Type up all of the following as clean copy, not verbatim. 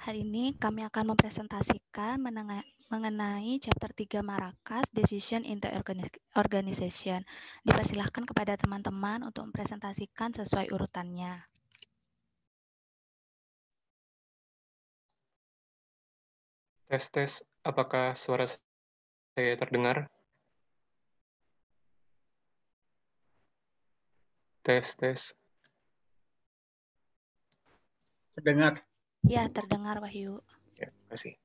Hari ini kami akan mempresentasikan mengenai chapter 3 Marrakas, Decision in the Organization. Dipersilahkan kepada teman-teman untuk mempresentasikan sesuai urutannya. Tes, apakah suara saya terdengar? Tes. Terdengar. Ya, terdengar Wahyu. Ya, terima kasih.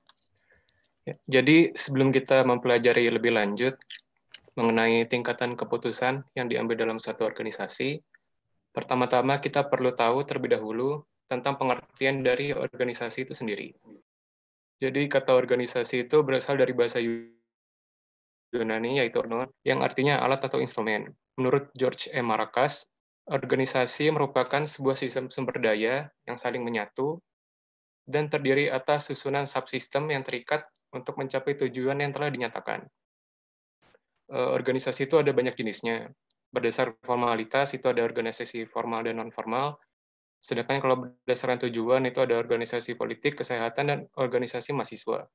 Ya, jadi sebelum kita mempelajari lebih lanjut mengenai tingkatan keputusan yang diambil dalam suatu organisasi, pertama-tama kita perlu tahu terlebih dahulu tentang pengertian dari organisasi itu sendiri. Jadi kata organisasi itu berasal dari bahasa Yunani, yaitu organon, yang artinya alat atau instrumen. Menurut George M. Marcus, organisasi merupakan sebuah sistem sumber daya yang saling menyatu dan terdiri atas susunan subsistem yang terikat untuk mencapai tujuan yang telah dinyatakan. Organisasi itu ada banyak jenisnya. Berdasar formalitas itu ada organisasi formal dan non-formal, sedangkan kalau berdasarkan tujuan itu ada organisasi politik, kesehatan, dan organisasi mahasiswa.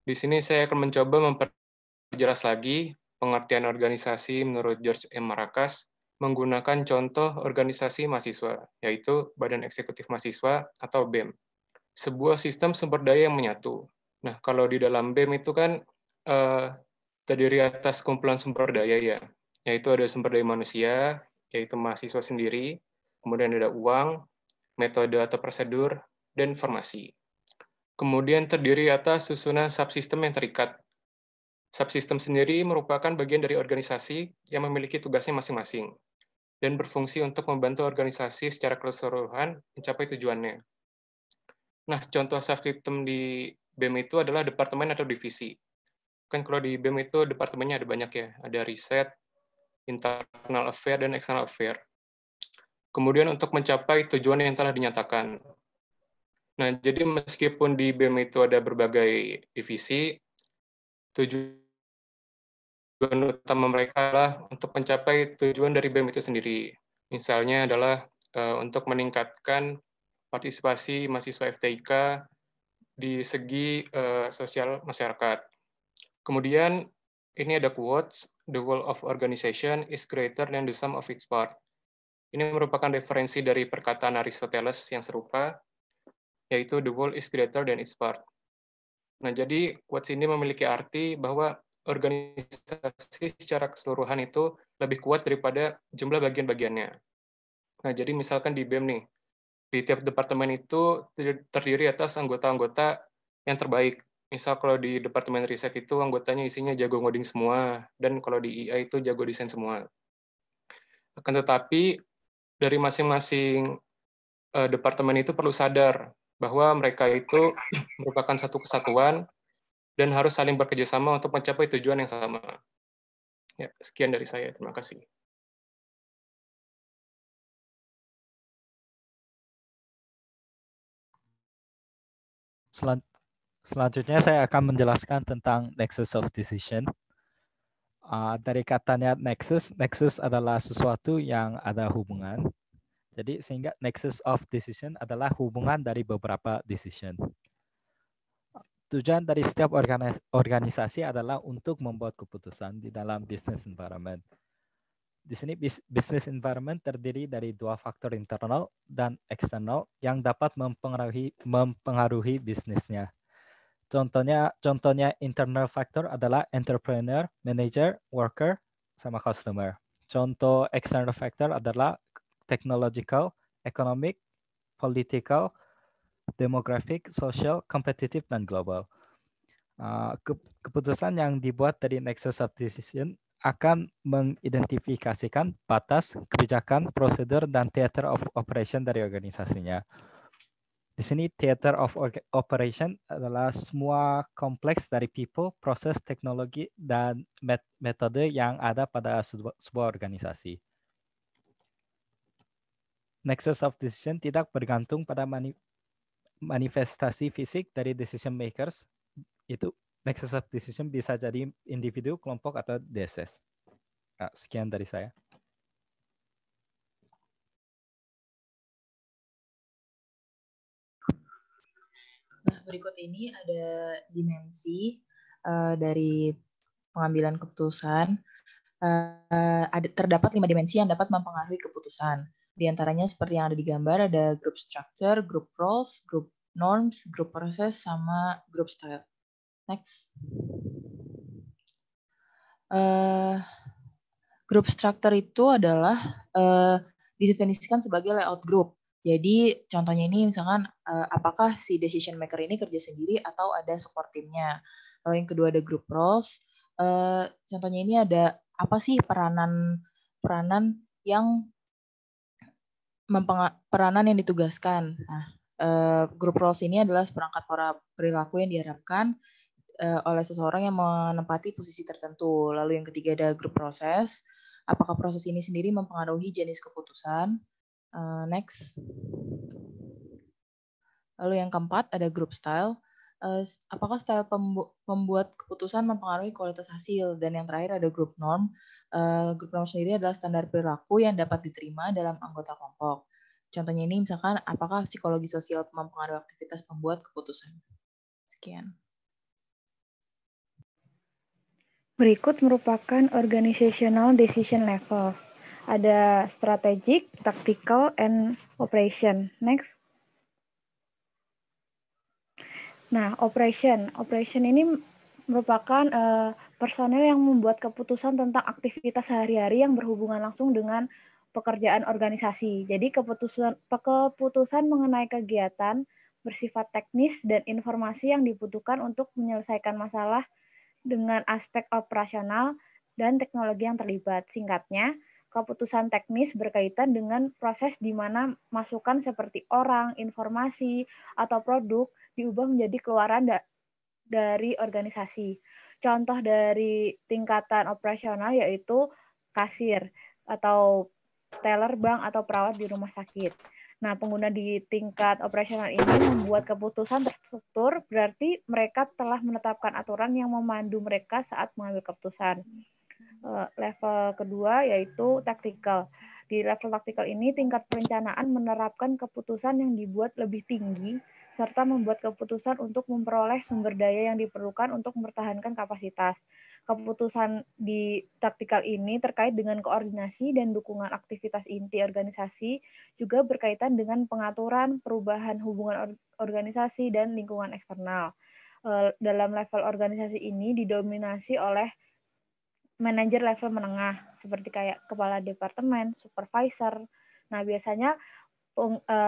Di sini saya akan mencoba memperjelas lagi pengertian organisasi menurut George M. Marcus menggunakan contoh organisasi mahasiswa, yaitu Badan Eksekutif Mahasiswa atau BEM. Sebuah sistem sumber daya yang menyatu. Nah, kalau di dalam BEM itu kan terdiri atas kumpulan sumber daya ya, yaitu ada sumber daya manusia, yaitu mahasiswa sendiri, kemudian ada uang, metode atau prosedur, dan informasi. Kemudian terdiri atas susunan subsistem yang terikat. Subsistem sendiri merupakan bagian dari organisasi yang memiliki tugasnya masing-masing dan berfungsi untuk membantu organisasi secara keseluruhan mencapai tujuannya. Nah, contoh subsistem di BEM itu adalah departemen atau divisi. Kan kalau di BEM itu departemennya ada banyak ya, ada riset, internal affair, dan external affair. Kemudian untuk mencapai tujuan yang telah dinyatakan. Nah, jadi meskipun di BEM itu ada berbagai divisi, tujuan utama mereka adalah untuk mencapai tujuan dari BEM itu sendiri. Misalnya adalah untuk meningkatkan partisipasi mahasiswa FTIK di segi sosial masyarakat. Kemudian ini ada quotes, the whole of organization is greater than the sum of its part. Ini merupakan referensi dari perkataan Aristoteles yang serupa, yaitu the whole is greater than its part. Nah, jadi quotes ini memiliki arti bahwa organisasi secara keseluruhan itu lebih kuat daripada jumlah bagian-bagiannya. Nah, jadi misalkan di BEM nih, di tiap departemen itu terdiri atas anggota-anggota yang terbaik. Misal kalau di departemen riset itu anggotanya isinya jago ngoding semua, dan kalau di IA itu jago desain semua. Akan tetapi dari masing-masing departemen itu perlu sadar bahwa mereka itu merupakan satu kesatuan dan harus saling bekerjasama untuk mencapai tujuan yang sama. Ya, sekian dari saya. Terima kasih. Selanjutnya saya akan menjelaskan tentang nexus of decision. Dari katanya nexus adalah sesuatu yang ada hubungan. Jadi sehingga nexus of decision adalah hubungan dari beberapa decision. Tujuan dari setiap organisasi adalah untuk membuat keputusan di dalam business environment. Di sini business environment terdiri dari dua faktor internal dan eksternal yang dapat mempengaruhi bisnisnya. Contohnya internal factor adalah entrepreneur, manager, worker, sama customer. Contoh external factor adalah technological, economic, political, demographic, social, competitive, dan global. Keputusan yang dibuat dari nexus of decision akan mengidentifikasikan batas, kebijakan, prosedur, dan theater of operation dari organisasinya. Di sini theater of operation adalah semua kompleks dari people, proses, teknologi, dan metode yang ada pada sebuah organisasi. Nexus of decision tidak bergantung pada manifestasi fisik dari decision makers. Itu nexus of decision bisa jadi individu, kelompok, atau DSS. Nah, sekian dari saya. berikut ini ada dimensi dari pengambilan keputusan. Terdapat 5 dimensi yang dapat mempengaruhi keputusan. Di antaranya seperti yang ada di gambar, ada group structure, group roles, group norms, group process, sama group style. Next. Group structure itu adalah didefinisikan sebagai layout group. Jadi contohnya ini misalkan apakah si decision maker ini kerja sendiri atau ada support timnya. Lalu yang kedua ada group roles. Contohnya ini ada apa sih peranan yang yang ditugaskan. Nah, group roles ini adalah seperangkat perilaku yang diharapkan oleh seseorang yang menempati posisi tertentu. Lalu yang ketiga ada group process. Apakah proses ini sendiri mempengaruhi jenis keputusan? Next. Lalu yang keempat ada group style. Apakah style pembuat keputusan mempengaruhi kualitas hasil? Dan yang terakhir ada group norm. Group norm sendiri adalah standar perilaku yang dapat diterima dalam anggota kelompok. Contohnya ini misalkan apakah psikologi sosial mempengaruhi aktivitas pembuat keputusan? Sekian. Berikut merupakan organizational decision levels. Ada strategic, tactical, and operation. Next. Nah, operation. Operation ini merupakan personel yang membuat keputusan tentang aktivitas sehari-hari yang berhubungan langsung dengan pekerjaan organisasi. Jadi keputusan mengenai kegiatan bersifat teknis dan informasi yang dibutuhkan untuk menyelesaikan masalah dengan aspek operasional dan teknologi yang terlibat. Singkatnya, keputusan teknis berkaitan dengan proses di mana masukan seperti orang, informasi, atau produk diubah menjadi keluaran dari organisasi. Contoh dari tingkatan operasional yaitu kasir atau teller bank atau perawat di rumah sakit. Nah, pengguna di tingkat operasional ini membuat keputusan terstruktur, berarti mereka telah menetapkan aturan yang memandu mereka saat mengambil keputusan. Level kedua yaitu tactical. Di level tactical ini, tingkat perencanaan menerapkan keputusan yang dibuat lebih tinggi, serta membuat keputusan untuk memperoleh sumber daya yang diperlukan untuk mempertahankan kapasitas. Keputusan di taktikal ini terkait dengan koordinasi dan dukungan aktivitas inti organisasi, juga berkaitan dengan pengaturan, perubahan hubungan organisasi, dan lingkungan eksternal. Dalam level organisasi ini didominasi oleh manajer level menengah, seperti kayak kepala departemen, supervisor. Nah, biasanya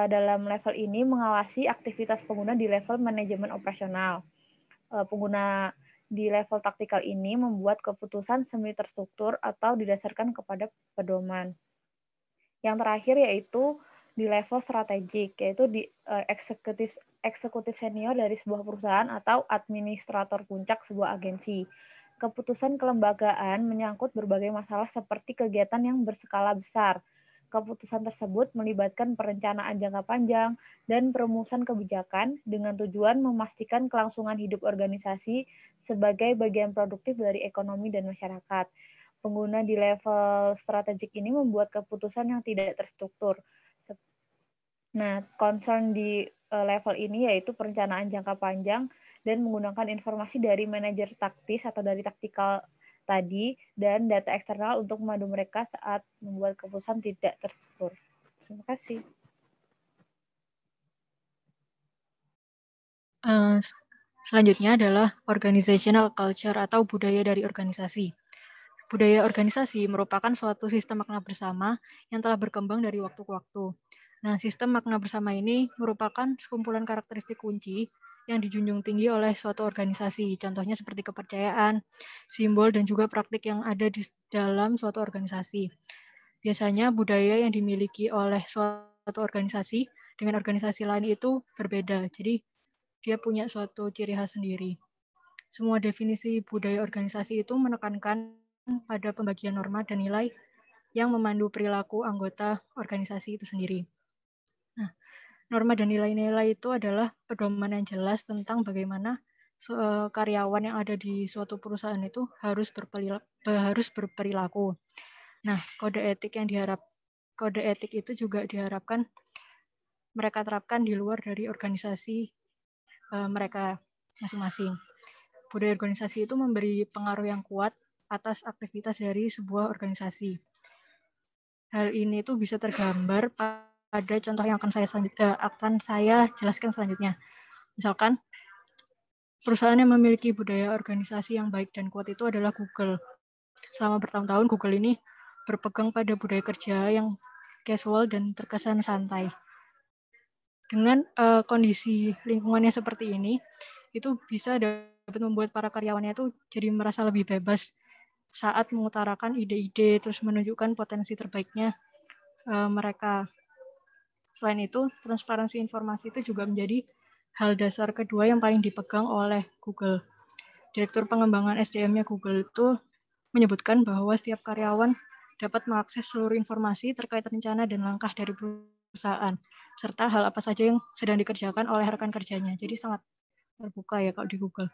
dalam level ini mengawasi aktivitas pengguna di level manajemen operasional. Pengguna di level taktikal ini membuat keputusan semi terstruktur atau didasarkan kepada pedoman. Yang terakhir yaitu di level strategik, yaitu di eksekutif senior dari sebuah perusahaan atau administrator puncak sebuah agensi. Keputusan kelembagaan menyangkut berbagai masalah seperti kegiatan yang berskala besar. Keputusan tersebut melibatkan perencanaan jangka panjang dan perumusan kebijakan dengan tujuan memastikan kelangsungan hidup organisasi sebagai bagian produktif dari ekonomi dan masyarakat. Pengguna di level strategik ini membuat keputusan yang tidak terstruktur. Nah, concern di level ini yaitu perencanaan jangka panjang dan menggunakan informasi dari manajer taktis atau dari taktikal tadi dan data eksternal untuk memandu mereka saat membuat keputusan tidak terstruktur. Terima kasih. Selanjutnya adalah organizational culture atau budaya dari organisasi. Budaya organisasi merupakan suatu sistem makna bersama yang telah berkembang dari waktu ke waktu. Nah, sistem makna bersama ini merupakan sekumpulan karakteristik kunci yang dijunjung tinggi oleh suatu organisasi. Contohnya seperti kepercayaan, simbol, dan juga praktik yang ada di dalam suatu organisasi. Biasanya budaya yang dimiliki oleh suatu organisasi dengan organisasi lain itu berbeda. Jadi, dia punya suatu ciri khas sendiri. Semua definisi budaya organisasi itu menekankan pada pembagian norma dan nilai yang memandu perilaku anggota organisasi itu sendiri. Nah, norma dan nilai-nilai itu adalah pedoman yang jelas tentang bagaimana karyawan yang ada di suatu perusahaan itu harus berperilaku. Nah, kode etik itu juga diharapkan mereka terapkan di luar dari organisasi mereka masing-masing. Budaya organisasi itu memberi pengaruh yang kuat atas aktivitas dari sebuah organisasi. Hal ini tuh bisa tergambar pada contoh yang akan saya jelaskan selanjutnya. Misalkan, perusahaan yang memiliki budaya organisasi yang baik dan kuat itu adalah Google. Selama bertahun-tahun, Google ini berpegang pada budaya kerja yang casual dan terkesan santai. Dengan kondisi lingkungannya seperti ini, itu bisa dapat membuat para karyawannya itu jadi merasa lebih bebas saat mengutarakan ide-ide, terus menunjukkan potensi terbaiknya mereka. Selain itu, transparansi informasi itu juga menjadi hal dasar kedua yang paling dipegang oleh Google. Direktur pengembangan SDM-nya Google itu menyebutkan bahwa setiap karyawan dapat mengakses seluruh informasi terkait rencana dan langkah dari perusahaan, serta hal apa saja yang sedang dikerjakan oleh rekan kerjanya. Jadi sangat terbuka ya kalau di Google.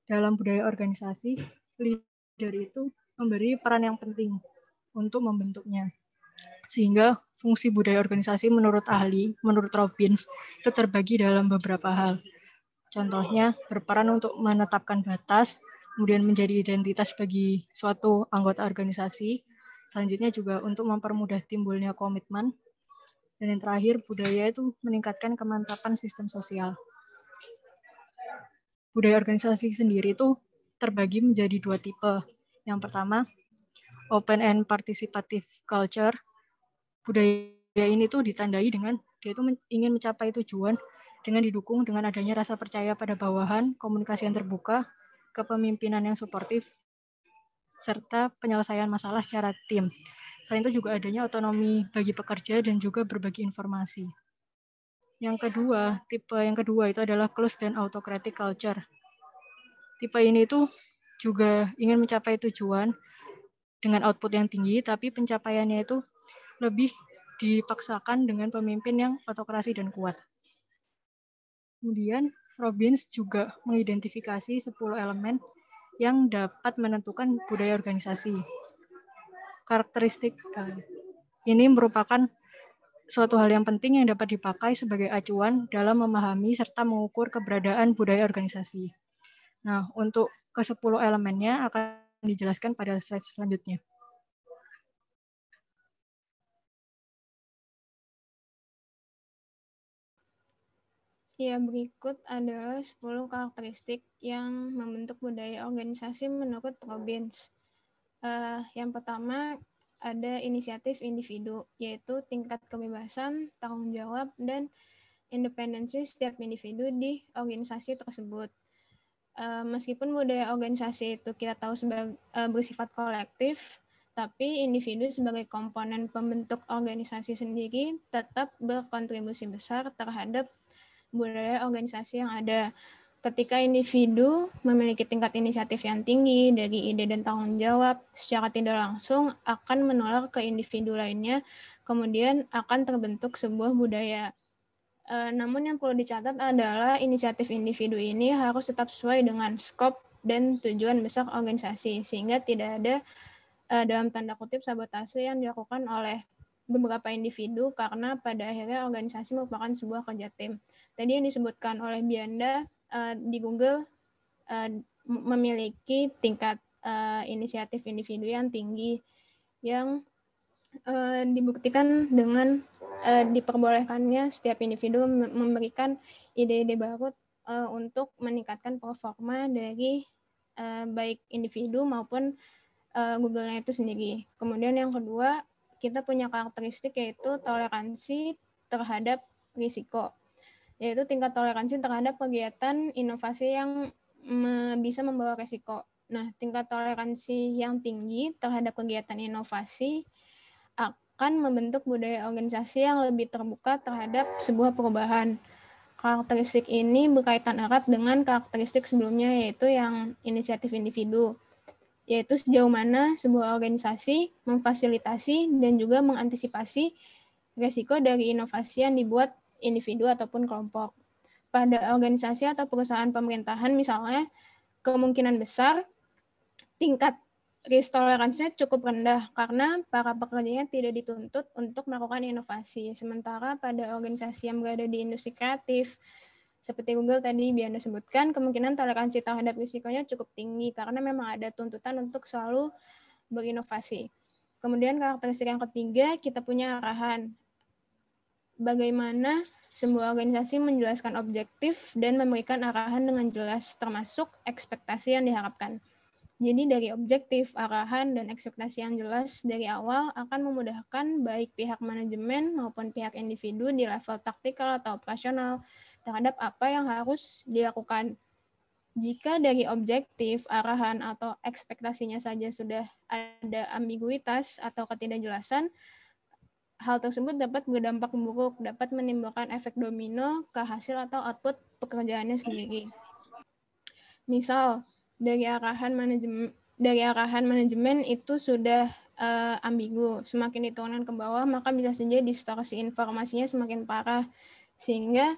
Dalam budaya organisasi, leader itu memberi peran yang penting untuk membentuknya. Sehingga fungsi budaya organisasi menurut Robbins, itu terbagi dalam beberapa hal. Contohnya, berperan untuk menetapkan batas, kemudian menjadi identitas bagi suatu anggota organisasi. Selanjutnya juga untuk mempermudah timbulnya komitmen. Dan yang terakhir, budaya itu meningkatkan kemantapan sistem sosial. Budaya organisasi sendiri itu terbagi menjadi dua tipe. Yang pertama, open and participative culture. Budaya ini tuh ditandai dengan dia itu ingin mencapai tujuan dengan didukung dengan adanya rasa percaya pada bawahan, komunikasi yang terbuka, kepemimpinan yang suportif, serta penyelesaian masalah secara tim. Selain itu juga adanya otonomi bagi pekerja dan juga berbagi informasi. Tipe yang kedua itu adalah closed dan autocratic culture. Tipe ini itu juga ingin mencapai tujuan dengan output yang tinggi, tapi pencapaiannya itu lebih dipaksakan dengan pemimpin yang autokrasi dan kuat. Kemudian, Robbins juga mengidentifikasi 10 elemen yang dapat menentukan budaya organisasi. Karakteristik ini merupakan suatu hal yang penting yang dapat dipakai sebagai acuan dalam memahami serta mengukur keberadaan budaya organisasi. Nah, untuk ke-10 elemennya akan dijelaskan pada slide selanjutnya. Ya, berikut adalah 10 karakteristik yang membentuk budaya organisasi menurut Robbins. Yang pertama, ada inisiatif individu, yaitu tingkat kebebasan, tanggung jawab, dan independensi setiap individu di organisasi tersebut. Meskipun budaya organisasi itu kita tahu bersifat kolektif, tapi individu sebagai komponen pembentuk organisasi sendiri tetap berkontribusi besar terhadap budaya organisasi yang ada. Ketika individu memiliki tingkat inisiatif yang tinggi dari ide dan tanggung jawab, secara tidak langsung akan menular ke individu lainnya, kemudian akan terbentuk sebuah budaya. Namun yang perlu dicatat adalah inisiatif individu ini harus tetap sesuai dengan skop dan tujuan besar organisasi, sehingga tidak ada dalam tanda kutip sabotase yang dilakukan oleh beberapa individu karena pada akhirnya organisasi merupakan sebuah kerja tim. Tadi yang disebutkan oleh Bianda, di Google memiliki tingkat inisiatif individu yang tinggi yang dibuktikan dengan diperbolehkannya setiap individu memberikan ide-ide baru untuk meningkatkan performa dari baik individu maupun Google-nya itu sendiri. Kemudian yang kedua, kita punya karakteristik yaitu toleransi terhadap risiko, yaitu tingkat toleransi terhadap kegiatan inovasi yang bisa membawa risiko. Nah, tingkat toleransi yang tinggi terhadap kegiatan inovasi akan membentuk budaya organisasi yang lebih terbuka terhadap sebuah perubahan. Karakteristik ini berkaitan erat dengan karakteristik sebelumnya, yaitu yang inisiatif individu, yaitu sejauh mana sebuah organisasi memfasilitasi dan juga mengantisipasi risiko dari inovasi yang dibuat individu ataupun kelompok. Pada organisasi atau perusahaan pemerintahan misalnya, kemungkinan besar tingkat risk toleransinya cukup rendah karena para pekerjanya tidak dituntut untuk melakukan inovasi. Sementara pada organisasi yang berada di industri kreatif, Seperti Google tadi Bianda sebutkan, kemungkinan toleransi terhadap risikonya cukup tinggi karena memang ada tuntutan untuk selalu berinovasi. Kemudian karakteristik yang ketiga, kita punya arahan. Bagaimana sebuah organisasi menjelaskan objektif dan memberikan arahan dengan jelas, termasuk ekspektasi yang diharapkan. Jadi dari objektif, arahan, dan ekspektasi yang jelas dari awal akan memudahkan baik pihak manajemen maupun pihak individu di level taktikal atau operasional terhadap apa yang harus dilakukan. Jika dari objektif, arahan, atau ekspektasinya saja sudah ada ambiguitas atau ketidakjelasan, hal tersebut dapat berdampak buruk, dapat menimbulkan efek domino ke hasil atau output pekerjaannya sendiri. Misal, dari arahan manajemen itu sudah ambigu, semakin diturunkan ke bawah, maka bisa saja distorsi informasinya semakin parah, sehingga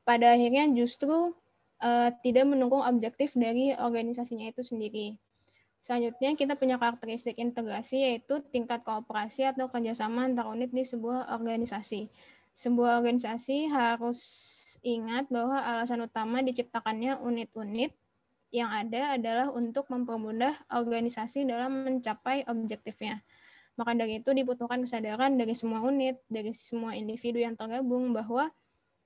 pada akhirnya justru tidak mendukung objektif dari organisasinya itu sendiri. Selanjutnya, kita punya karakteristik integrasi, yaitu tingkat kooperasi atau kerjasama antar unit di sebuah organisasi. Sebuah organisasi harus ingat bahwa alasan utama diciptakannya unit-unit yang ada adalah untuk mempermudah organisasi dalam mencapai objektifnya. Maka dari itu dibutuhkan kesadaran dari semua unit, dari semua individu yang tergabung bahwa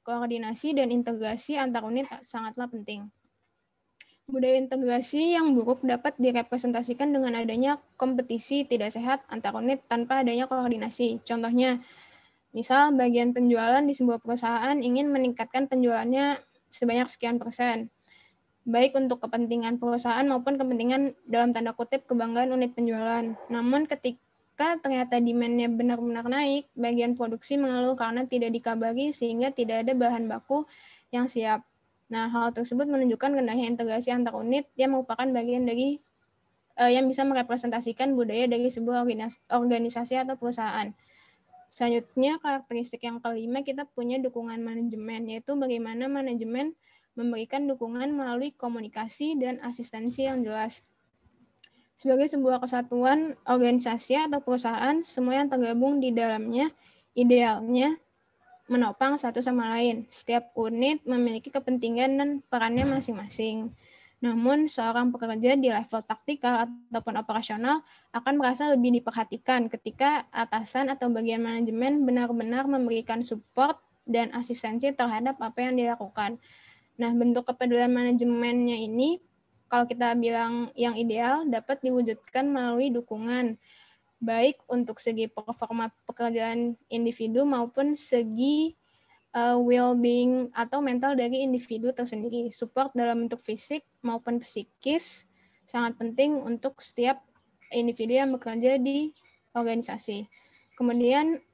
koordinasi dan integrasi antar unit sangatlah penting. Budaya integrasi yang buruk dapat direpresentasikan dengan adanya kompetisi tidak sehat antar unit tanpa adanya koordinasi. Contohnya, misal bagian penjualan di sebuah perusahaan ingin meningkatkan penjualannya sebanyak sekian persen, baik untuk kepentingan perusahaan maupun kepentingan dalam tanda kutip kebanggaan unit penjualan. Namun ketika ternyata demand-nya benar-benar naik, bagian produksi mengeluh karena tidak dikabari sehingga tidak ada bahan baku yang siap. Nah, hal tersebut menunjukkan rendahnya integrasi antar unit yang merupakan bagian dari yang bisa merepresentasikan budaya dari sebuah organisasi atau perusahaan. Selanjutnya, karakteristik yang kelima, kita punya dukungan manajemen, yaitu bagaimana manajemen memberikan dukungan melalui komunikasi dan asistensi yang jelas. Sebagai sebuah kesatuan, organisasi atau perusahaan, semua yang tergabung di dalamnya idealnya menopang satu sama lain. Setiap unit memiliki kepentingan dan perannya masing-masing. Namun, seorang pekerja di level taktikal ataupun operasional akan merasa lebih diperhatikan ketika atasan atau bagian manajemen benar-benar memberikan support dan asistensi terhadap apa yang dilakukan. Nah, bentuk kepedulian manajemennya ini, kalau kita bilang yang ideal, dapat diwujudkan melalui dukungan, baik untuk segi performa pekerjaan individu maupun segi well-being atau mental dari individu tersendiri. Support dalam bentuk fisik maupun psikis sangat penting untuk setiap individu yang bekerja di organisasi. Kemudian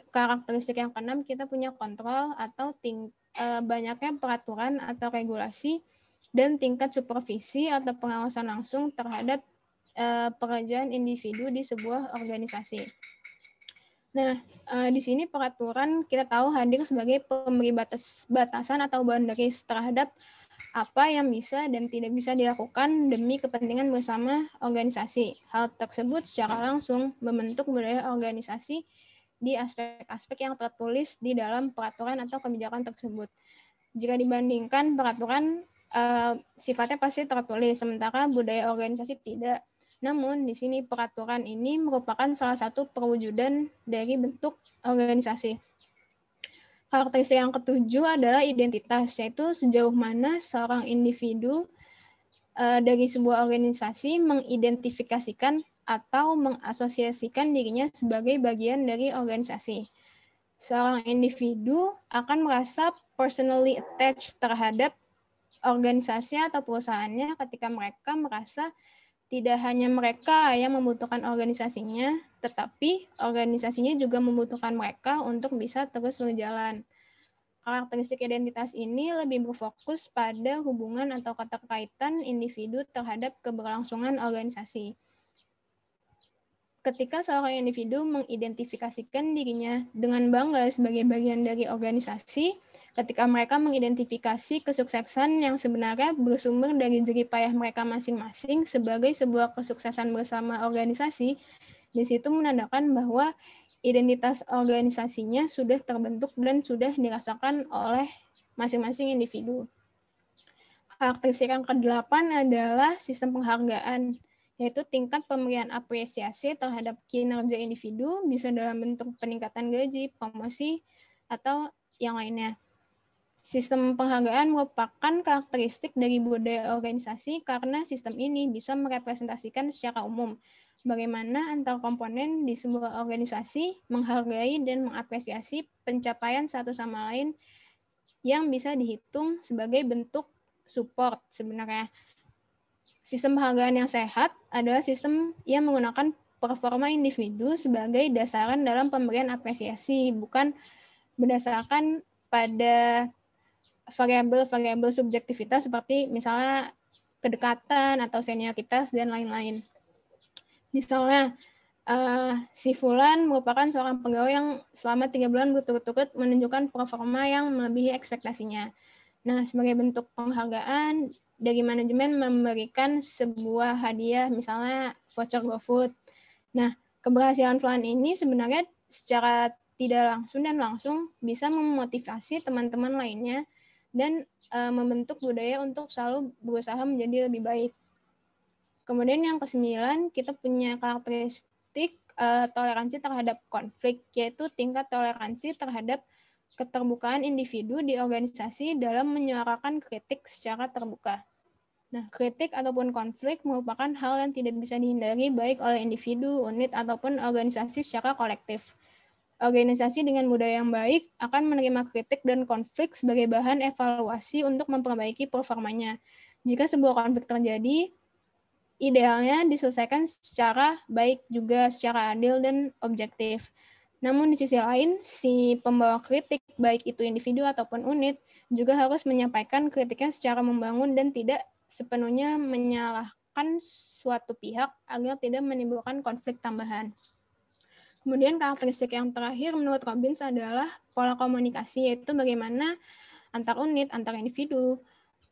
karakteristik yang keenam, kita punya kontrol atau banyaknya peraturan atau regulasi dan tingkat supervisi atau pengawasan langsung terhadap pekerjaan individu di sebuah organisasi. Nah, di sini peraturan kita tahu hadir sebagai pemberi batasan atau boundaries terhadap apa yang bisa dan tidak bisa dilakukan demi kepentingan bersama organisasi. Hal tersebut secara langsung membentuk budaya organisasi di aspek-aspek yang tertulis di dalam peraturan atau kebijakan tersebut. Jika dibandingkan peraturan, sifatnya pasti tertulis, sementara budaya organisasi tidak. Namun, di sini peraturan ini merupakan salah satu perwujudan dari bentuk organisasi. Karakteristik yang ketujuh adalah identitas, yaitu sejauh mana seorang individu dari sebuah organisasi mengidentifikasikan atau mengasosiasikan dirinya sebagai bagian dari organisasi. Seorang individu akan merasa personally attached terhadap organisasi atau perusahaannya ketika mereka merasa tidak hanya mereka yang membutuhkan organisasinya, tetapi organisasinya juga membutuhkan mereka untuk bisa terus berjalan. Karakteristik identitas ini lebih berfokus pada hubungan atau keterkaitan individu terhadap keberlangsungan organisasi. Ketika seorang individu mengidentifikasikan dirinya dengan bangga sebagai bagian dari organisasi, ketika mereka mengidentifikasi kesuksesan yang sebenarnya bersumber dari jerih payah mereka masing-masing sebagai sebuah kesuksesan bersama organisasi, di situ menandakan bahwa identitas organisasinya sudah terbentuk dan sudah dirasakan oleh masing-masing individu. Karakteristik yang ke-8 adalah sistem penghargaan, yaitu tingkat pemberian apresiasi terhadap kinerja individu, bisa dalam bentuk peningkatan gaji, promosi, atau yang lainnya. Sistem penghargaan merupakan karakteristik dari budaya organisasi karena sistem ini bisa merepresentasikan secara umum bagaimana antar komponen di sebuah organisasi menghargai dan mengapresiasi pencapaian satu sama lain yang bisa dihitung sebagai bentuk support sebenarnya. Sistem penghargaan yang sehat adalah sistem yang menggunakan performa individu sebagai dasaran dalam pemberian apresiasi, bukan berdasarkan pada variabel-variabel subjektivitas seperti misalnya kedekatan atau senioritas dan lain-lain. Misalnya, si Fulan merupakan seorang pegawai yang selama 3 bulan berturut-turut menunjukkan performa yang melebihi ekspektasinya. Nah, sebagai bentuk penghargaan, dari manajemen memberikan sebuah hadiah, misalnya voucher GoFood. Nah, keberhasilan Fulan ini sebenarnya secara tidak langsung dan langsung bisa memotivasi teman-teman lainnya dan membentuk budaya untuk selalu berusaha menjadi lebih baik. Kemudian yang ke-9, kita punya karakteristik toleransi terhadap konflik, yaitu tingkat toleransi terhadap keterbukaan individu di organisasi dalam menyuarakan kritik secara terbuka. Nah, kritik ataupun konflik merupakan hal yang tidak bisa dihindari baik oleh individu, unit, ataupun organisasi secara kolektif. Organisasi dengan budaya yang baik akan menerima kritik dan konflik sebagai bahan evaluasi untuk memperbaiki performanya. Jika sebuah konflik terjadi, idealnya diselesaikan secara baik juga secara adil dan objektif. Namun di sisi lain, si pembawa kritik, baik itu individu ataupun unit, juga harus menyampaikan kritiknya secara membangun dan tidak sepenuhnya menyalahkan suatu pihak agar tidak menimbulkan konflik tambahan. Kemudian karakteristik yang terakhir menurut Robbins adalah pola komunikasi, yaitu bagaimana antar unit, antar individu,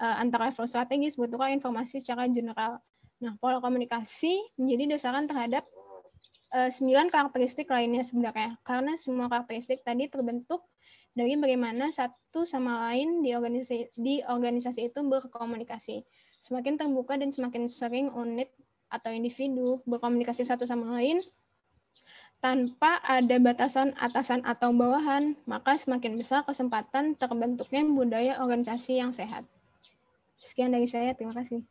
antar level strategis bertukar informasi secara general. Nah, pola komunikasi menjadi dasaran terhadap 9 karakteristik lainnya sebenarnya, karena semua karakteristik tadi terbentuk dari bagaimana satu sama lain di organisasi itu berkomunikasi. Semakin terbuka dan semakin sering unit atau individu berkomunikasi satu sama lain, tanpa ada batasan atasan atau bawahan, maka semakin besar kesempatan terbentuknya budaya organisasi yang sehat. Sekian dari saya, terima kasih.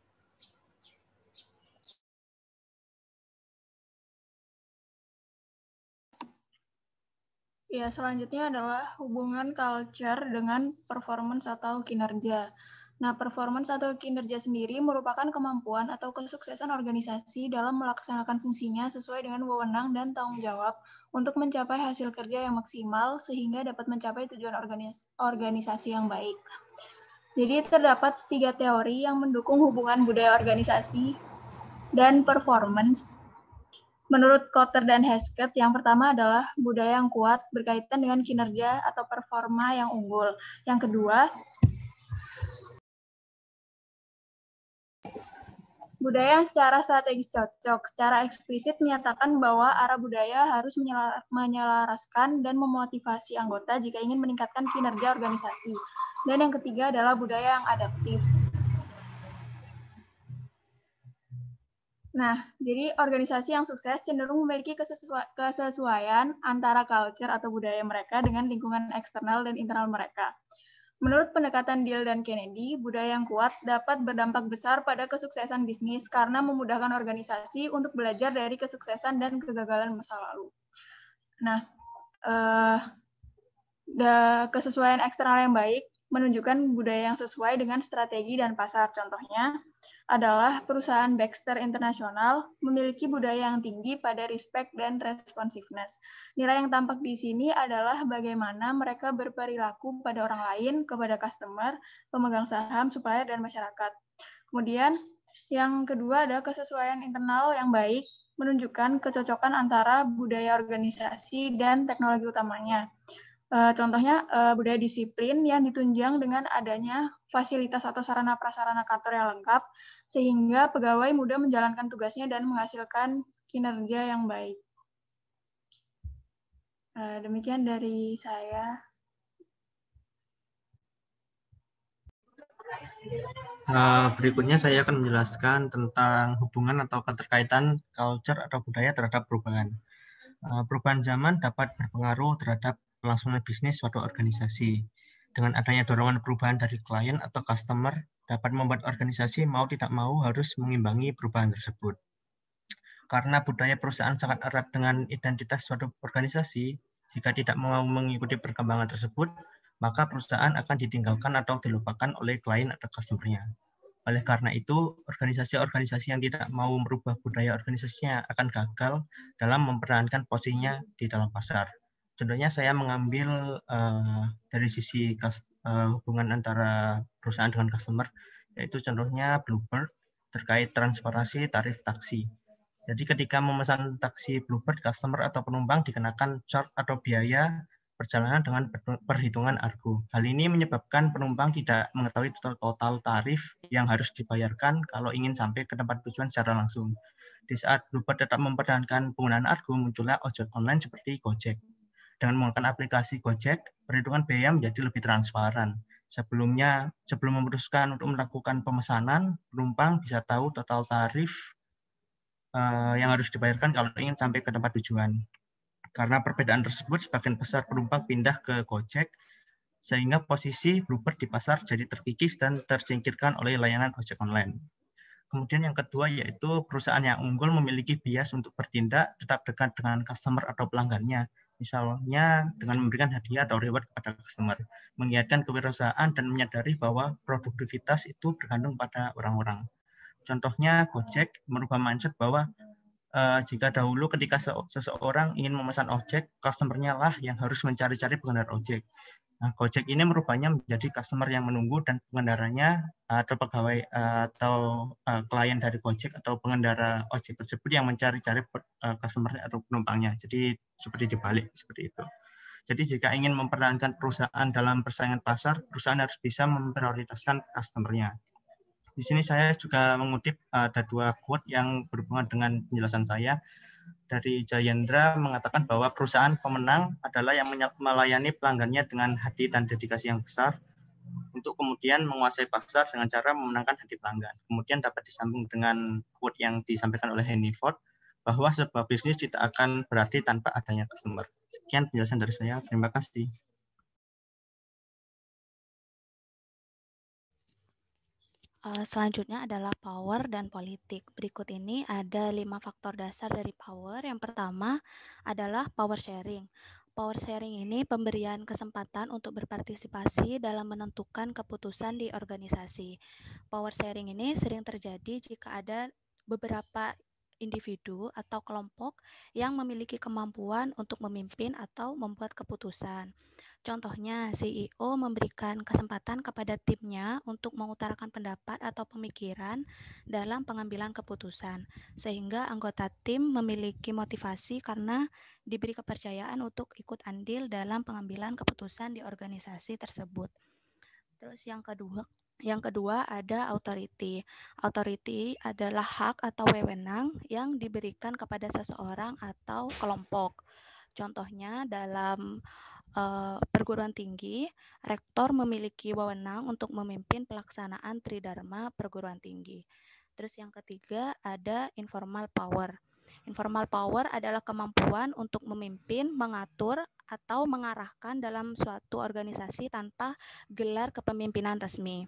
Ya, selanjutnya adalah hubungan culture dengan performance atau kinerja. Nah, performance atau kinerja sendiri merupakan kemampuan atau kesuksesan organisasi dalam melaksanakan fungsinya sesuai dengan wewenang dan tanggung jawab untuk mencapai hasil kerja yang maksimal sehingga dapat mencapai tujuan organisasi yang baik. Jadi terdapat 3 teori yang mendukung hubungan budaya organisasi dan performance. Menurut Kotter dan Hesketh, yang pertama adalah budaya yang kuat berkaitan dengan kinerja atau performa yang unggul. Yang kedua, budaya yang secara strategis cocok, secara eksplisit menyatakan bahwa arah budaya harus menyelaraskan dan memotivasi anggota jika ingin meningkatkan kinerja organisasi. Dan yang ketiga adalah budaya yang adaptif. Nah, jadi organisasi yang sukses cenderung memiliki kesesuaian antara culture atau budaya mereka dengan lingkungan eksternal dan internal mereka. Menurut pendekatan Deal dan Kennedy, budaya yang kuat dapat berdampak besar pada kesuksesan bisnis karena memudahkan organisasi untuk belajar dari kesuksesan dan kegagalan masa lalu. Nah, kesesuaian eksternal yang baik menunjukkan budaya yang sesuai dengan strategi dan pasar. Contohnya adalah perusahaan Baxter International memiliki budaya yang tinggi pada respect dan responsiveness. Nilai yang tampak di sini adalah bagaimana mereka berperilaku pada orang lain, kepada customer, pemegang saham, supplier, dan masyarakat. Kemudian yang kedua ada kesesuaian internal yang baik, menunjukkan kecocokan antara budaya organisasi dan teknologi utamanya. Contohnya budaya disiplin yang ditunjang dengan adanya fasilitas atau sarana-prasarana kantor yang lengkap, sehingga pegawai mudah menjalankan tugasnya dan menghasilkan kinerja yang baik. Demikian dari saya. Berikutnya saya akan menjelaskan tentang hubungan atau keterkaitan culture atau budaya terhadap perubahan. Perubahan zaman dapat berpengaruh terhadap kelangsungan bisnis suatu organisasi. Dengan adanya dorongan perubahan dari klien atau customer dapat membuat organisasi mau tidak mau harus mengimbangi perubahan tersebut. Karena budaya perusahaan sangat erat dengan identitas suatu organisasi, jika tidak mau mengikuti perkembangan tersebut, maka perusahaan akan ditinggalkan atau dilupakan oleh klien atau customer-nya. Oleh karena itu, organisasi-organisasi yang tidak mau merubah budaya organisasinya akan gagal dalam mempertahankan posisinya di dalam pasar. Contohnya saya mengambil dari sisi hubungan antara perusahaan dengan customer, yaitu contohnya Bluebird terkait transparansi tarif taksi. Jadi ketika memesan taksi Bluebird, customer atau penumpang dikenakan charge atau biaya perjalanan dengan perhitungan argo. Hal ini menyebabkan penumpang tidak mengetahui total tarif yang harus dibayarkan kalau ingin sampai ke tempat tujuan secara langsung. Di saat Bluebird tetap mempertahankan penggunaan argo, muncullah ojek online seperti Gojek. Dengan menggunakan aplikasi Gojek, perhitungan biaya menjadi lebih transparan. Sebelum memutuskan untuk melakukan pemesanan, penumpang bisa tahu total tarif yang harus dibayarkan kalau ingin sampai ke tempat tujuan. Karena perbedaan tersebut, sebagian besar penumpang pindah ke Gojek, sehingga posisi Bluebird di pasar jadi terkikis dan tersingkirkan oleh layanan ojek online. Kemudian yang kedua yaitu perusahaan yang unggul memiliki bias untuk bertindak tetap dekat dengan customer atau pelanggannya. Misalnya dengan memberikan hadiah atau reward kepada customer, mengingatkan kewirausahaan dan menyadari bahwa produktivitas itu bergantung pada orang-orang. Contohnya Gojek merubah mindset bahwa jika dahulu ketika seseorang ingin memesan ojek, customer-nya lah yang harus mencari-cari pengendara ojek. Nah, Gojek ini merubahnya menjadi customer yang menunggu dan pengendaranya atau pegawai atau klien dari Gojek atau pengendara ojek tersebut yang mencari-cari customer atau penumpangnya. Jadi seperti dibalik seperti itu. Jadi jika ingin mempertahankan perusahaan dalam persaingan pasar, perusahaan harus bisa memprioritaskan customer-nya. Di sini saya juga mengutip ada dua quote yang berhubungan dengan penjelasan saya. Dari Jayendra mengatakan bahwa perusahaan pemenang adalah yang melayani pelanggannya dengan hati dan dedikasi yang besar untuk kemudian menguasai pasar dengan cara memenangkan hati pelanggan. Kemudian dapat disambung dengan quote yang disampaikan oleh Henry Ford bahwa sebuah bisnis tidak akan berarti tanpa adanya customer. Sekian penjelasan dari saya. Terima kasih. Selanjutnya adalah power dan politik. Berikut ini ada 5 faktor dasar dari power. Yang pertama adalah power sharing. Power sharing ini pemberian kesempatan untuk berpartisipasi dalam menentukan keputusan di organisasi. Power sharing ini sering terjadi jika ada beberapa individu atau kelompok yang memiliki kemampuan untuk memimpin atau membuat keputusan. Contohnya, CEO memberikan kesempatan kepada timnya untuk mengutarakan pendapat atau pemikiran dalam pengambilan keputusan, sehingga anggota tim memiliki motivasi karena diberi kepercayaan untuk ikut andil dalam pengambilan keputusan di organisasi tersebut. Terus yang kedua ada authority. Authority adalah hak atau wewenang yang diberikan kepada seseorang atau kelompok. Contohnya dalam perguruan tinggi, rektor memiliki wewenang untuk memimpin pelaksanaan Tridharma perguruan tinggi. Terus yang ketiga ada informal power. Informal power adalah kemampuan untuk memimpin, mengatur, atau mengarahkan dalam suatu organisasi tanpa gelar kepemimpinan resmi.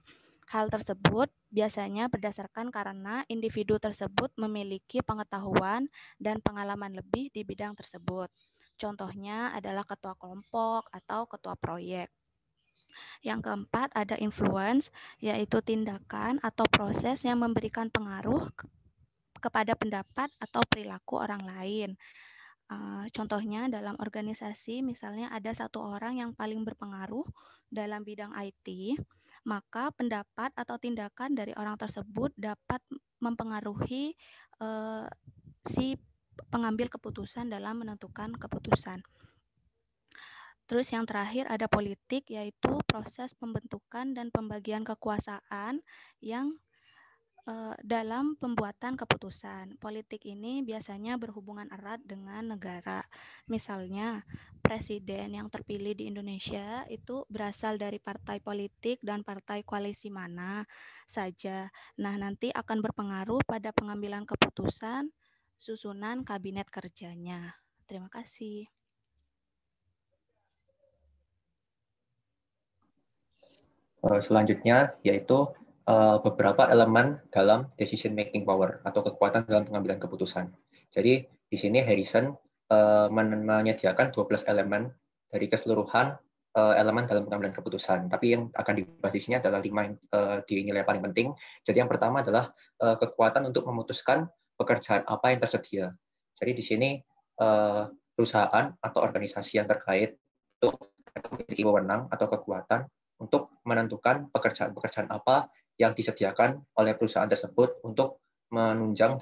Hal tersebut biasanya berdasarkan karena individu tersebut memiliki pengetahuan dan pengalaman lebih di bidang tersebut. Contohnya adalah ketua kelompok atau ketua proyek. Yang keempat ada influence, yaitu tindakan atau proses yang memberikan pengaruh kepada pendapat atau perilaku orang lain. Contohnya dalam organisasi misalnya ada satu orang yang paling berpengaruh dalam bidang IT, maka pendapat atau tindakan dari orang tersebut dapat mempengaruhi si pengambil keputusan dalam menentukan keputusan. Terus yang terakhir ada politik, yaitu proses pembentukan dan pembagian kekuasaan yang dalam pembuatan keputusan. Politik ini biasanya berhubungan erat dengan negara. Misalnya, presiden yang terpilih di Indonesia itu berasal dari partai politik dan partai koalisi mana saja. Nah, nanti akan berpengaruh pada pengambilan keputusan susunan kabinet kerjanya. Terima kasih. Selanjutnya yaitu beberapa elemen dalam decision making power atau kekuatan dalam pengambilan keputusan. Jadi di sini Harrison menyediakan 12 elemen dari keseluruhan elemen dalam pengambilan keputusan. Tapi yang akan dibahas di sini adalah 5 yang dinilai paling penting. Jadi yang pertama adalah kekuatan untuk memutuskan pekerjaan apa yang tersedia. Jadi di sini perusahaan atau organisasi yang terkait itu memiliki wewenang atau kekuatan untuk menentukan pekerjaan-pekerjaan apa yang disediakan oleh perusahaan tersebut untuk menunjang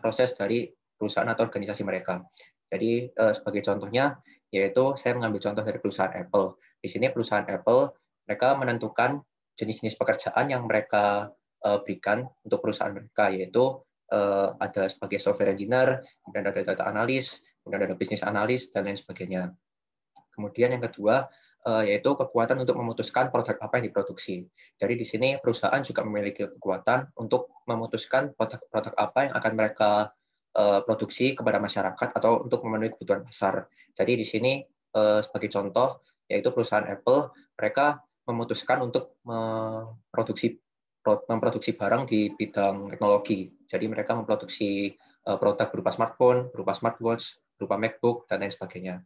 proses dari perusahaan atau organisasi mereka. Jadi sebagai contohnya yaitu saya mengambil contoh dari perusahaan Apple. Di sini perusahaan Apple mereka menentukan jenis-jenis pekerjaan yang mereka berikan untuk perusahaan mereka, yaitu ada sebagai software engineer, kemudian ada data analis, kemudian ada business analis dan lain sebagainya. Kemudian yang kedua yaitu kekuatan untuk memutuskan produk apa yang diproduksi. Jadi di sini perusahaan juga memiliki kekuatan untuk memutuskan produk apa yang akan mereka produksi kepada masyarakat atau untuk memenuhi kebutuhan pasar. Jadi di sini sebagai contoh yaitu perusahaan Apple, mereka memutuskan untuk memproduksi barang di bidang teknologi. Jadi mereka memproduksi produk berupa smartphone, berupa smartwatch, berupa MacBook dan lain sebagainya.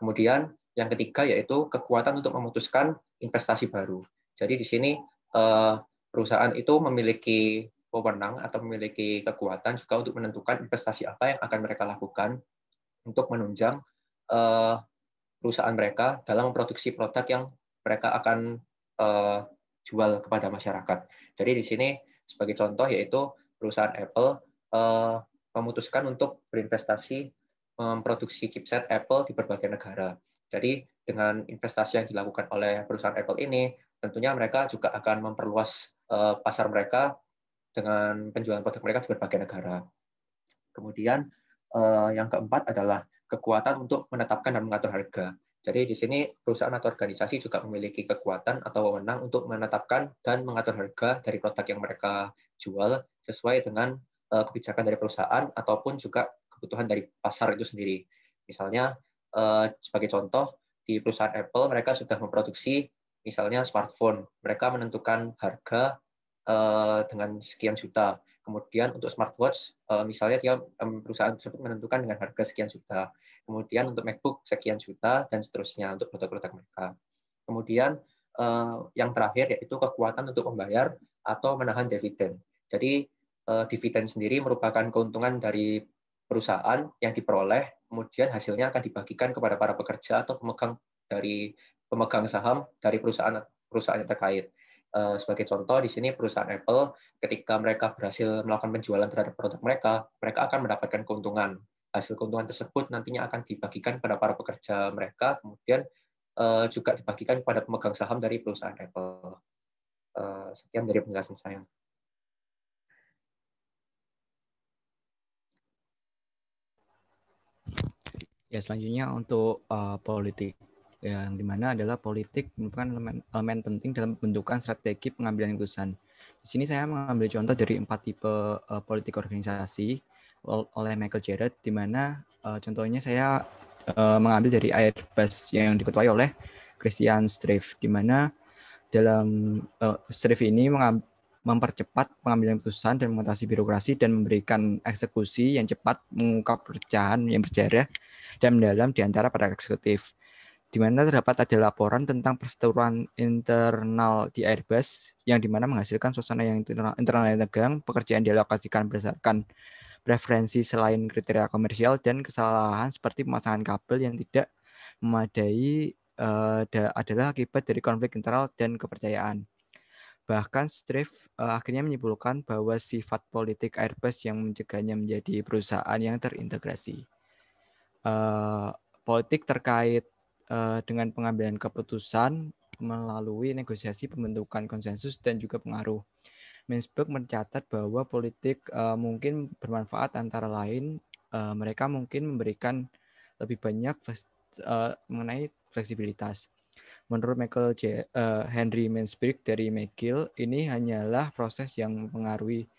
Kemudian yang ketiga yaitu kekuatan untuk memutuskan investasi baru. Jadi di sini perusahaan itu memiliki wewenang atau memiliki kekuatan juga untuk menentukan investasi apa yang akan mereka lakukan untuk menunjang perusahaan mereka dalam memproduksi produk yang mereka akan jual kepada masyarakat. Jadi di sini sebagai contoh yaitu perusahaan Apple memutuskan untuk berinvestasi memproduksi chipset Apple di berbagai negara. Jadi dengan investasi yang dilakukan oleh perusahaan Apple ini, tentunya mereka juga akan memperluas pasar mereka dengan penjualan produk mereka di berbagai negara. Kemudian yang keempat adalah kekuatan untuk menetapkan dan mengatur harga. Jadi di sini perusahaan atau organisasi juga memiliki kekuatan atau wewenang untuk menetapkan dan mengatur harga dari produk yang mereka jual sesuai dengan kebijakan dari perusahaan ataupun juga kebutuhan dari pasar itu sendiri. Misalnya sebagai contoh di perusahaan Apple mereka sudah memproduksi misalnya smartphone, mereka menentukan harga dengan sekian juta. Kemudian untuk smartwatch misalnya perusahaan tersebut menentukan dengan harga sekian juta. Kemudian untuk MacBook sekian juta dan seterusnya untuk produk-produk mereka. Kemudian yang terakhir yaitu kekuatan untuk membayar atau menahan dividen. Jadi dividen sendiri merupakan keuntungan dari perusahaan yang diperoleh, kemudian hasilnya akan dibagikan kepada para pekerja atau pemegang saham dari perusahaan yang terkait. Sebagai contoh di sini perusahaan Apple ketika mereka berhasil melakukan penjualan terhadap produk mereka, mereka akan mendapatkan keuntungan. Hasil keuntungan tersebut nantinya akan dibagikan kepada para pekerja mereka, kemudian juga dibagikan kepada pemegang saham dari perusahaan Apple. Sekian dari penjelasan saya. Ya, selanjutnya untuk politik, yang dimana adalah politik merupakan elemen penting dalam pembentukan strategi pengambilan keputusan. Di sini saya mengambil contoh dari 4 tipe politik organisasi oleh Michael Jarrett, di mana contohnya saya mengambil dari Airbus yang diketuai oleh Christian Streiff, di mana dalam Streiff ini mempercepat pengambilan keputusan dan mengatasi birokrasi dan memberikan eksekusi yang cepat, mengungkap pecahan yang bersejarah dan mendalam di antara para eksekutif, di mana terdapat ada laporan tentang perseteruan internal di Airbus yang dimana menghasilkan suasana yang internal yang tegang, pekerjaan dialokasikan berdasarkan preferensi selain kriteria komersial, dan kesalahan seperti pemasangan kabel yang tidak memadai adalah akibat dari konflik internal dan kepercayaan. Bahkan Streiff akhirnya menyimpulkan bahwa sifat politik Airbus yang mencegahnya menjadi perusahaan yang terintegrasi. Politik terkait dengan pengambilan keputusan melalui negosiasi, pembentukan konsensus, dan juga pengaruh. Mansberg mencatat bahwa politik mungkin bermanfaat antara lain mereka mungkin memberikan lebih banyak mengenai fleksibilitas. Menurut Henry Mansberg dari McGill, ini hanyalah proses yang mempengaruhi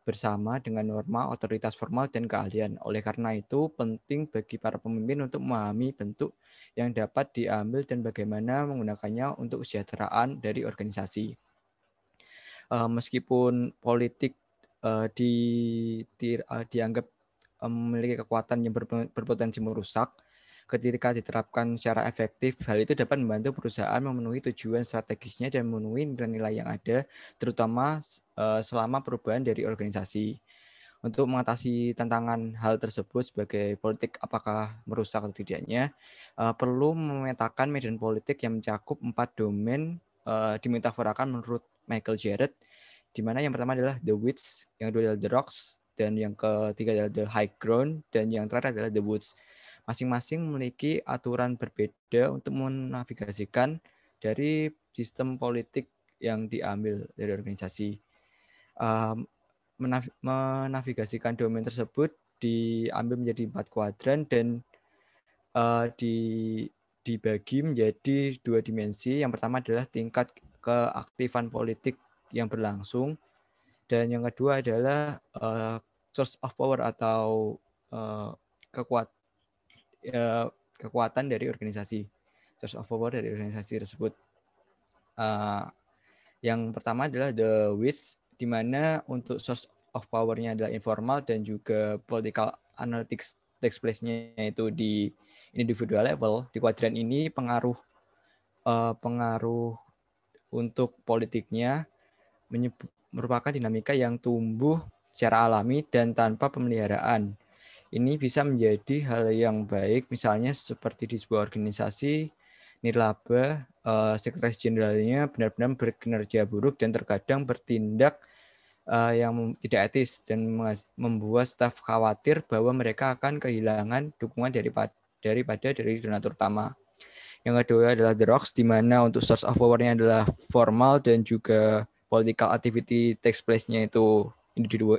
bersama dengan norma, otoritas formal, dan keahlian. Oleh karena itu, penting bagi para pemimpin untuk memahami bentuk yang dapat diambil dan bagaimana menggunakannya untuk kesejahteraan dari organisasi. Meskipun politik dianggap memiliki kekuatan yang berpotensi merusak, ketika diterapkan secara efektif, hal itu dapat membantu perusahaan memenuhi tujuan strategisnya dan memenuhi nilai-nilai yang ada, terutama selama perubahan dari organisasi. Untuk mengatasi tantangan hal tersebut sebagai politik apakah merusak atau tidaknya, perlu memetakan medan politik yang mencakup 4 domain dimetaforakan menurut Michael Jarrett, di mana yang pertama adalah the width, yang kedua adalah the rocks, dan yang ketiga adalah the high ground, dan yang terakhir adalah the woods. Masing-masing memiliki aturan berbeda untuk menavigasikan dari sistem politik yang diambil dari organisasi. Menavigasikan domain tersebut diambil menjadi 4 kuadran dan dibagi menjadi 2 dimensi. Yang pertama adalah tingkat keaktifan politik yang berlangsung, dan yang kedua adalah source of power atau kekuatan dari organisasi, source of power dari organisasi tersebut. Yang pertama adalah the width, di mana untuk source of power-nya adalah informal dan juga political analytics takes place-nya itu di individual level. Di kuadran ini pengaruh untuk politiknya merupakan dinamika yang tumbuh secara alami dan tanpa pemeliharaan. Ini bisa menjadi hal yang baik, misalnya seperti di sebuah organisasi nirlaba, sekretaris jenderalnya benar-benar berkinerja buruk dan terkadang bertindak yang tidak etis dan membuat staf khawatir bahwa mereka akan kehilangan dukungan daripada dari donatur utama. Yang kedua adalah the rocks, di mana untuk source of power-nya adalah formal dan juga political activity takes place-nya itu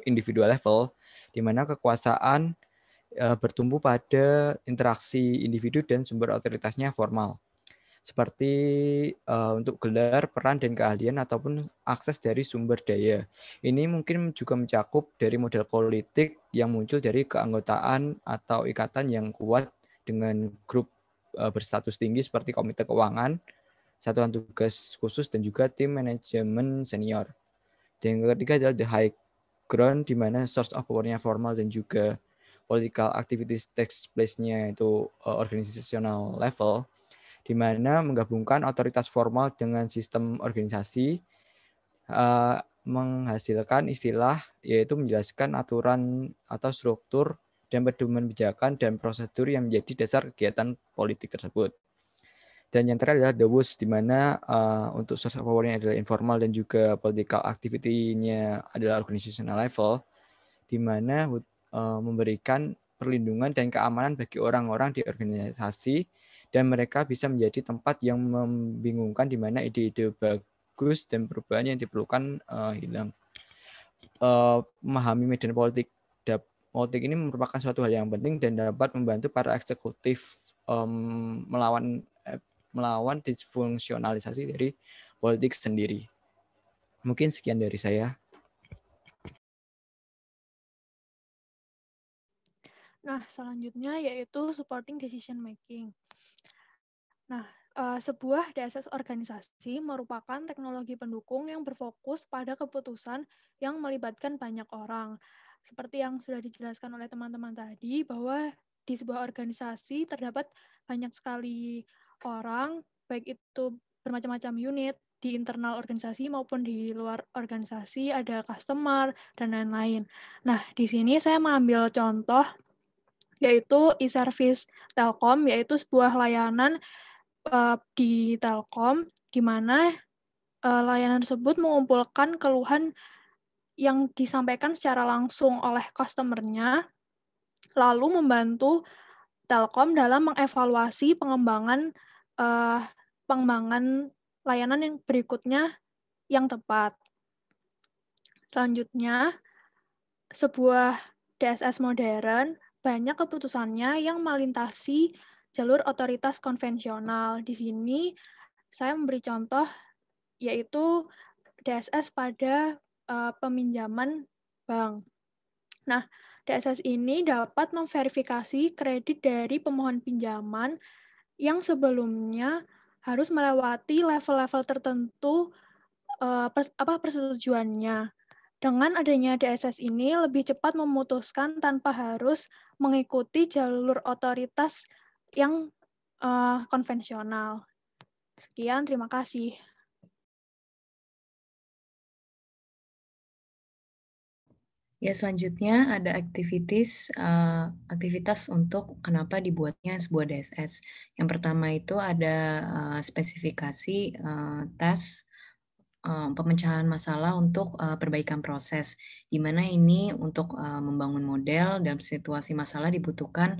individual level, di mana kekuasaan bertumbuh pada interaksi individu dan sumber otoritasnya formal, seperti untuk gelar, peran, dan keahlian ataupun akses dari sumber daya. Ini mungkin juga mencakup dari model politik yang muncul dari keanggotaan atau ikatan yang kuat dengan grup berstatus tinggi seperti komite keuangan, satuan tugas khusus, dan juga tim manajemen senior. Dan yang ketiga adalah the high ground, di mana source of power-nya formal dan juga political activities takes place-nya itu organizational level, di mana menggabungkan otoritas formal dengan sistem organisasi menghasilkan istilah, yaitu menjelaskan aturan atau struktur dan pedoman kebijakan dan prosedur yang menjadi dasar kegiatan politik tersebut. Dan yang terakhir adalah the woods, di mana untuk source of power-nya adalah informal dan juga political activity-nya adalah organizational level, di mana memberikan perlindungan dan keamanan bagi orang-orang di organisasi, dan mereka bisa menjadi tempat yang membingungkan di mana ide-ide bagus dan perubahan yang diperlukan hilang. Memahami medan politik ini merupakan suatu hal yang penting dan dapat membantu para eksekutif melawan disfungsionalisasi dari politik sendiri. Mungkin sekian dari saya. Nah, selanjutnya yaitu supporting decision making. Nah, sebuah DSS organisasi merupakan teknologi pendukung yang berfokus pada keputusan yang melibatkan banyak orang. Seperti yang sudah dijelaskan oleh teman-teman tadi, bahwa di sebuah organisasi terdapat banyak sekali orang, baik itu bermacam-macam unit, di internal organisasi maupun di luar organisasi, ada customer, dan lain-lain. Nah, di sini saya mengambil contoh yaitu e-service Telkom, yaitu sebuah layanan di Telkom, di mana layanan tersebut mengumpulkan keluhan yang disampaikan secara langsung oleh customer-nya, lalu membantu Telkom dalam mengevaluasi pengembangan layanan yang berikutnya yang tepat. Selanjutnya, sebuah DSS modern banyak keputusannya yang melintasi jalur otoritas konvensional. Di sini saya memberi contoh yaitu DSS pada peminjaman bank. Nah, DSS ini dapat memverifikasi kredit dari pemohon pinjaman yang sebelumnya harus melewati level-level tertentu persetujuannya. Dengan adanya DSS ini lebih cepat memutuskan tanpa harus mengikuti jalur otoritas yang konvensional. Sekian, terima kasih. Ya, selanjutnya ada aktivitas untuk kenapa dibuatnya sebuah DSS. Yang pertama itu ada spesifikasi tes pemecahan masalah untuk perbaikan proses, di mana ini untuk membangun model dalam situasi masalah dibutuhkan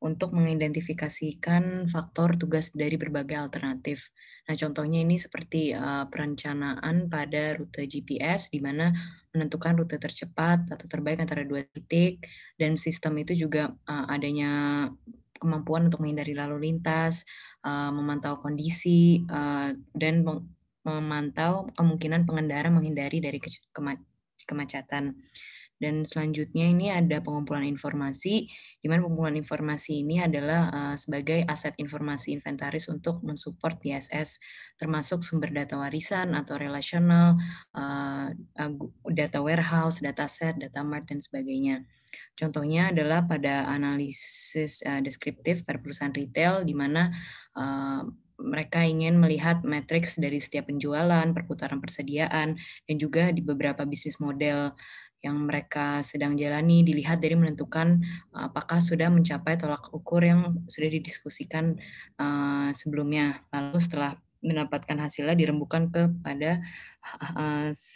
untuk mengidentifikasikan faktor tugas dari berbagai alternatif. Nah, contohnya ini seperti perencanaan pada rute GPS, di mana menentukan rute tercepat atau terbaik antara dua titik, dan sistem itu juga adanya kemampuan untuk menghindari lalu lintas, memantau kondisi, dan memantau kemungkinan pengendara menghindari dari kemacetan. Dan selanjutnya ini ada pengumpulan informasi, di mana pengumpulan informasi ini adalah sebagai aset informasi inventaris untuk mensupport DSS, termasuk sumber data warisan atau relasional, data warehouse, data set, data mart, dan sebagainya. Contohnya adalah pada analisis deskriptif pada perusahaan retail, di mana mereka ingin melihat matriks dari setiap penjualan, perputaran persediaan, dan juga di beberapa bisnis model yang mereka sedang jalani dilihat dari menentukan apakah sudah mencapai tolak ukur yang sudah didiskusikan sebelumnya. Lalu setelah mendapatkan hasilnya dirembukan kepada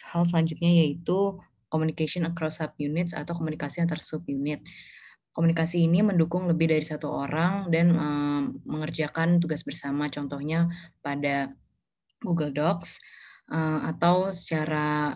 hal selanjutnya, yaitu communication across subunits atau komunikasi antar subunit. Komunikasi ini mendukung lebih dari satu orang dan mengerjakan tugas bersama, contohnya pada Google Docs, atau secara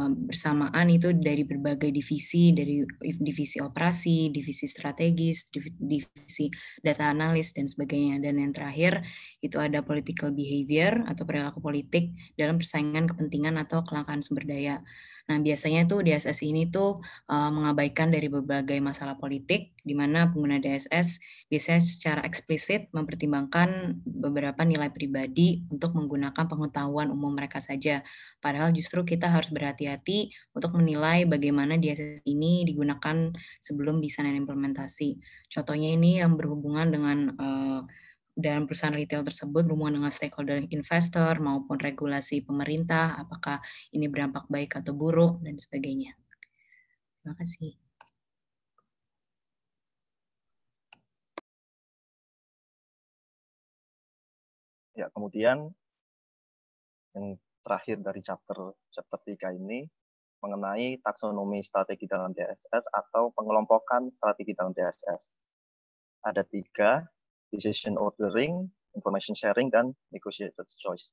bersamaan itu dari berbagai divisi, dari divisi operasi, divisi strategis, divisi data analis, dan sebagainya. Dan yang terakhir itu ada political behavior atau perilaku politik dalam persaingan kepentingan atau kelangkaan sumber daya. Nah, biasanya tuh DSS ini tuh mengabaikan dari berbagai masalah politik, di mana pengguna DSS biasanya secara eksplisit mempertimbangkan beberapa nilai pribadi untuk menggunakan pengetahuan umum mereka saja. Padahal justru kita harus berhati-hati untuk menilai bagaimana DSS ini digunakan sebelum desain dan implementasi. Contohnya ini yang berhubungan dengan dalam perusahaan retail tersebut berhubungan dengan stakeholder investor maupun regulasi pemerintah, apakah ini berdampak baik atau buruk, dan sebagainya. Terima kasih. Ya, kemudian yang terakhir dari chapter 3 ini mengenai taksonomi strategi dalam DSS atau pengelompokan strategi dalam DSS. Ada 3, decision ordering, information sharing, dan negotiated choice.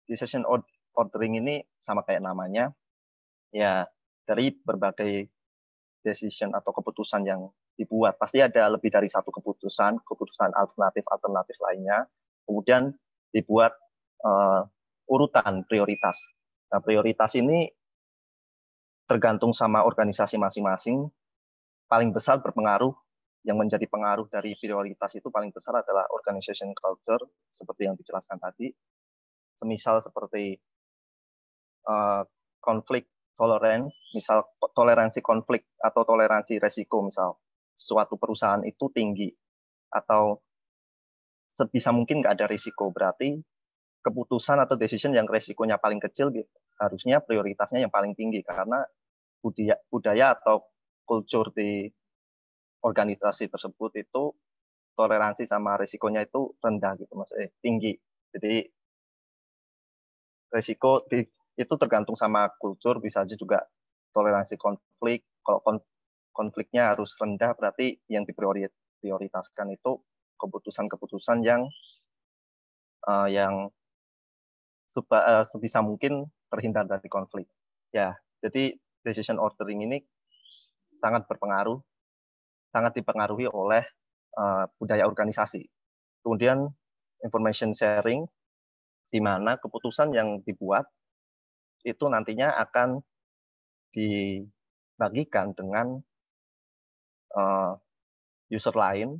Decision ordering ini sama kayak namanya, ya dari berbagai decision atau keputusan yang dibuat. Pasti ada lebih dari satu keputusan alternatif lainnya. Kemudian dibuat urutan prioritas. Nah, prioritas ini tergantung sama organisasi masing-masing. Paling besar berpengaruh, yang menjadi pengaruh dari prioritas itu paling besar adalah organization culture, seperti yang dijelaskan tadi. Semisal seperti konflik tolerance, misal toleransi konflik atau toleransi resiko, misal suatu perusahaan itu tinggi atau sebisa mungkin nggak ada risiko, berarti keputusan atau decision yang resikonya paling kecil harusnya prioritasnya yang paling tinggi, karena budaya atau kultur di organisasi tersebut itu toleransi sama risikonya itu rendah gitu, maksudnya tinggi. Jadi risiko itu tergantung sama kultur, bisa aja juga toleransi konflik. Kalau konfliknya harus rendah, berarti yang diprioritaskan itu keputusan-keputusan yang sebisa mungkin terhindar dari konflik. Ya, jadi decision ordering ini sangat dipengaruhi oleh budaya organisasi. Kemudian information sharing, di mana keputusan yang dibuat itu nantinya akan dibagikan dengan user lain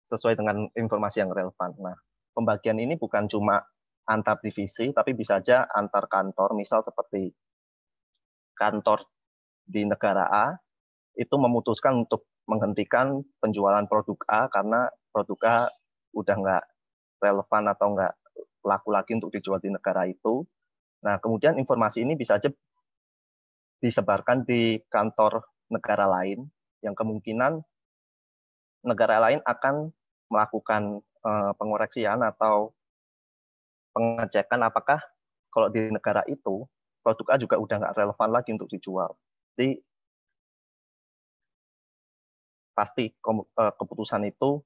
sesuai dengan informasi yang relevan. Nah, pembagian ini bukan cuma antar divisi, tapi bisa saja antar kantor, misal seperti kantor di negara A itu memutuskan untuk menghentikan penjualan produk A karena produk A udah nggak relevan atau nggak laku lagi untuk dijual di negara itu. Nah, kemudian informasi ini bisa saja disebarkan di kantor negara lain, yang kemungkinan negara lain akan melakukan pengoreksian atau pengecekan apakah kalau di negara itu produk A juga udah nggak relevan lagi untuk dijual. Jadi pasti keputusan itu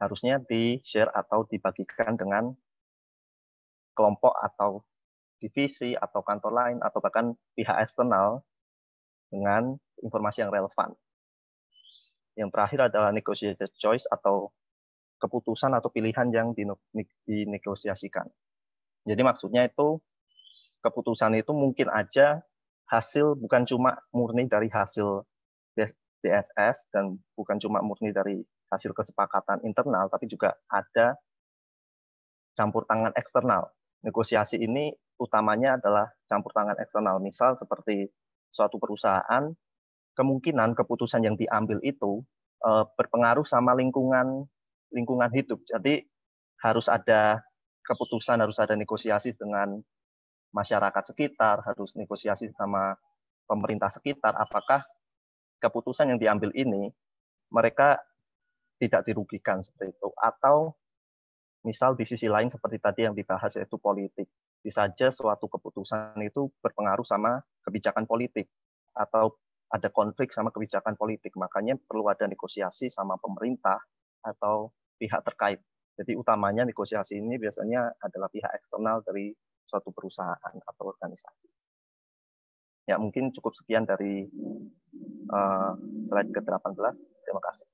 harusnya di-share atau dibagikan dengan kelompok atau divisi atau kantor lain atau bahkan pihak eksternal dengan informasi yang relevan. Yang terakhir adalah negotiated choice atau keputusan atau pilihan yang dinegosiasikan. Jadi maksudnya itu keputusan itu mungkin aja hasil bukan cuma murni dari hasil DSS dan bukan cuma murni dari hasil kesepakatan internal, tapi juga ada campur tangan eksternal. Negosiasi ini utamanya adalah campur tangan eksternal. Misal seperti suatu perusahaan, kemungkinan keputusan yang diambil itu berpengaruh sama lingkungan hidup. Jadi harus ada keputusan, harus ada negosiasi dengan masyarakat sekitar, harus negosiasi sama pemerintah sekitar. Apakah keputusan yang diambil ini mereka tidak dirugikan seperti itu, atau misal di sisi lain seperti tadi yang dibahas yaitu politik. Bisa saja suatu keputusan itu berpengaruh sama kebijakan politik atau ada konflik sama kebijakan politik. Makanya perlu ada negosiasi sama pemerintah atau pihak terkait. Jadi utamanya negosiasi ini biasanya adalah pihak eksternal dari suatu perusahaan atau organisasi. Ya, mungkin cukup sekian dari slide ke-18. Terima kasih.